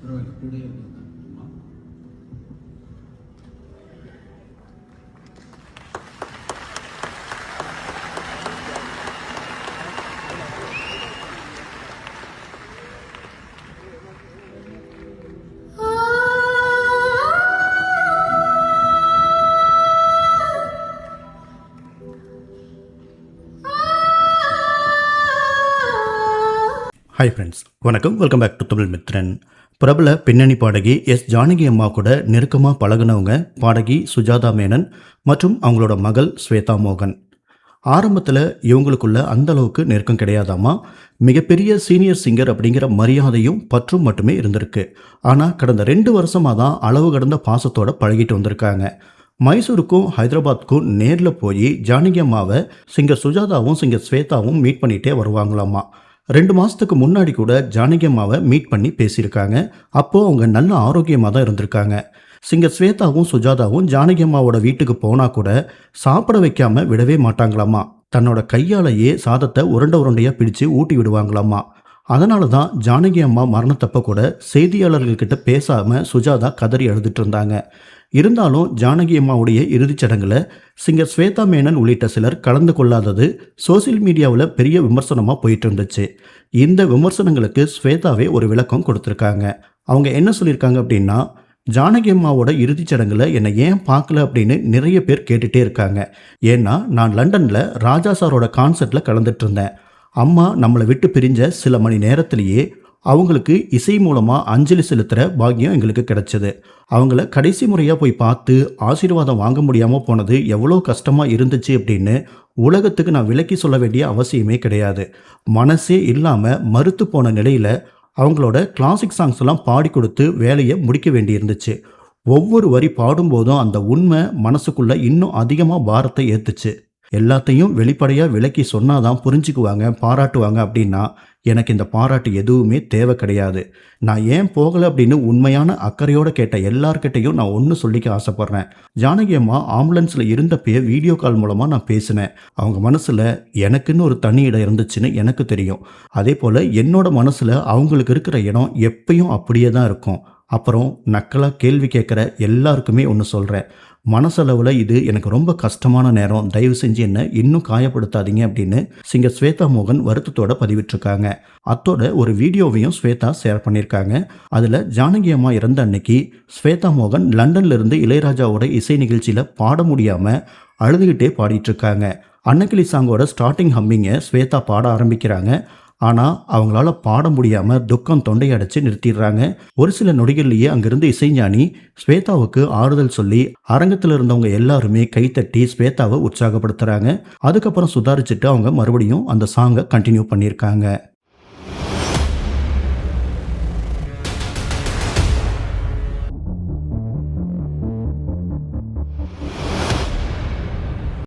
பரவாயில்ல கூடயே இருக்காங்க. ஹாய் ஃப்ரெண்ட்ஸ், வணக்கம். Welcome back to Tamil Mithran. பிரபல பின்னணி பாடகி எஸ் ஜானகி அம்மா கூட நெருக்கமாக பழகினவங்க பாடகி சுஜாதா மேனன் மற்றும் அவங்களோட மகள் ஸ்வேதா மோகன். ஆரம்பத்தில் இவங்களுக்குள்ள அந்த அளவுக்கு நெருக்கம் கிடையாதாமா. மிகப்பெரிய சீனியர் சிங்கர் அப்படிங்கிற மரியாதையும் பற்றும் மட்டுமே இருந்திருக்கு. ஆனால் கடந்த 2 வருஷமாக தான் அளவு கடந்த பாசத்தோட பழகிட்டு வந்திருக்காங்க. மைசூருக்கும் ஹைதராபாத்துக்கும் நேரில் போய் ஜானகி அம்மாவை சிங்கர் சுஜாதாவும் சிங்கர் ஸ்வேதாவும் மீட் பண்ணிகிட்டே வருவாங்களாமா. 2 மாதத்துக்கு முன்னாடி கூட ஜானகி அம்மாவை மீட் பண்ணி பேசியிருக்காங்க. அப்போது அவங்க நல்ல ஆரோக்கியமாக தான் இருந்திருக்காங்க. சிங்கர் ஸ்வேதாவும் சுஜாதாவும் ஜானகி அம்மாவோட வீட்டுக்கு போனால் கூட சாப்பிட வைக்காமல் விடவே மாட்டாங்களாமா. தன்னோட கையாலேயே சாதத்தை உருண்டையாக பிடிச்சு ஊட்டி விடுவாங்களாமா. அதனால தான் ஜானகி அம்மா மரணத்தப்ப கூட செய்தியாளர்கள்கிட்ட பேசாமல் சுஜாதா கதறி எழுதிட்டு இருந்தாங்க. இருந்தாலும் ஜானகி அம்மாவுடைய இறுதிச் சடங்கில் சிங்கர் ஸ்வேதா மேனன் உள்ளிட்ட சிலர் கலந்து கொள்ளாதது சோசியல் மீடியாவில் பெரிய விமர்சனமாக போயிட்டு இருந்துச்சு. இந்த விமர்சனங்களுக்கு ஸ்வேதாவே ஒரு விளக்கம் கொடுத்துருக்காங்க. அவங்க என்ன சொல்லியிருக்காங்க அப்படின்னா, ஜானகி அம்மாவோட இறுதிச் சடங்கில் என்னை ஏன் பார்க்கல அப்படின்னு நிறைய பேர் கேட்டுகிட்டே இருக்காங்க. ஏன்னா நான் லண்டனில் ராஜா சாரோட கான்சர்ட்டில் கலந்துட்டு இருந்தேன். அம்மா நம்மளை விட்டு பிரிஞ்ச சில மணி நேரத்திலேயே அவங்களுக்கு இசை மூலமாக அஞ்சலி செலுத்துகிற பாக்கியம் எங்களுக்கு கிடைச்சது. அவங்கள கடைசி முறையாக போய் பார்த்து ஆசீர்வாதம் வாங்க முடியாமல் போனது எவ்வளோ கஷ்டமாக இருந்துச்சு அப்படின்னு உலகத்துக்கு நான் விளக்கி சொல்ல வேண்டிய அவசியமே கிடையாது. மனசே இல்லாமல் மறுத்து போன நிலையில் அவங்களோட கிளாசிக் சாங்ஸ் எல்லாம் பாடி கொடுத்து வேலையை முடிக்க வேண்டி இருந்துச்சு. ஒவ்வொரு வரி பாடும்போதும் அந்த உண்மை மனசுக்குள்ளே இன்னும் அதிகமாக பாரத்தை ஏற்றுச்சு. எல்லாத்தையும் வெளிப்படையாக விளக்கி சொன்னாதான் புரிஞ்சுக்குவாங்க, பாராட்டுவாங்க அப்படின்னா எனக்கு இந்த பாராட்டு எதுவுமே தேவை கிடையாது. நான் ஏன் போகலை அப்படின்னு உண்மையான அக்கறையோடு கேட்ட எல்லார்கிட்டையும் நான் ஒன்று சொல்லிக்க ஆசைப்பட்றேன். ஜானகி அம்மா ஆம்புலன்ஸில் இருந்தப்பயே வீடியோ கால் மூலமாக நான் பேசினேன். அவங்க மனசில் எனக்குன்னு ஒரு தனி இடம் இருந்துச்சுன்னு எனக்கு தெரியும். அதே போல் என்னோட மனசில் அவங்களுக்கு இருக்கிற இடம் எப்பயும் அப்படியே தான் இருக்கும். அப்புறம் நக்கலாக கேள்வி கேட்குற எல்லாருக்குமே ஒன்று சொல்கிறேன். மனசளவில் இது எனக்கு ரொம்ப கஷ்டமான நேரம், தயவு செஞ்சு என்ன இன்னும் காயப்படுத்தாதீங்க அப்படின்னு சிங்கர் ஸ்வேதா மோகன் வருத்தத்தோட பதிவிட்டிருக்காங்க. அத்தோட ஒரு வீடியோவையும் ஸ்வேதா ஷேர் பண்ணியிருக்காங்க. அதில் ஜானகி அம்மா இறந்த அன்னைக்கு ஸ்வேதா மோகன் லண்டன்ல இருந்து இளையராஜாவோட இசை நிகழ்ச்சியில் பாட முடியாமல் அழுதுகிட்டே பாடிட்டு இருக்காங்க. அன்னக்கிளி சாங்கோட ஸ்டார்டிங் ஹம்மிங்கை ஸ்வேதா பாட ஆரம்பிக்கிறாங்க. ஆனால் அவங்களால பாட முடியாமல் துக்கம் தொண்டையடைச்சு நிறுத்திடுறாங்க. ஒரு சில நொடிகள்லேயே அங்கிருந்து இசைஞானி ஸ்வேதாவுக்கு ஆறுதல் சொல்லி அரங்கத்தில் இருந்தவங்க எல்லாருமே கைத்தட்டி ஸ்வேதாவை உற்சாகப்படுத்துகிறாங்க. அதுக்கப்புறம் சுதாரிச்சுட்டு அவங்க மறுபடியும் அந்த சாங்கை கண்டினியூ பண்ணியிருக்காங்க.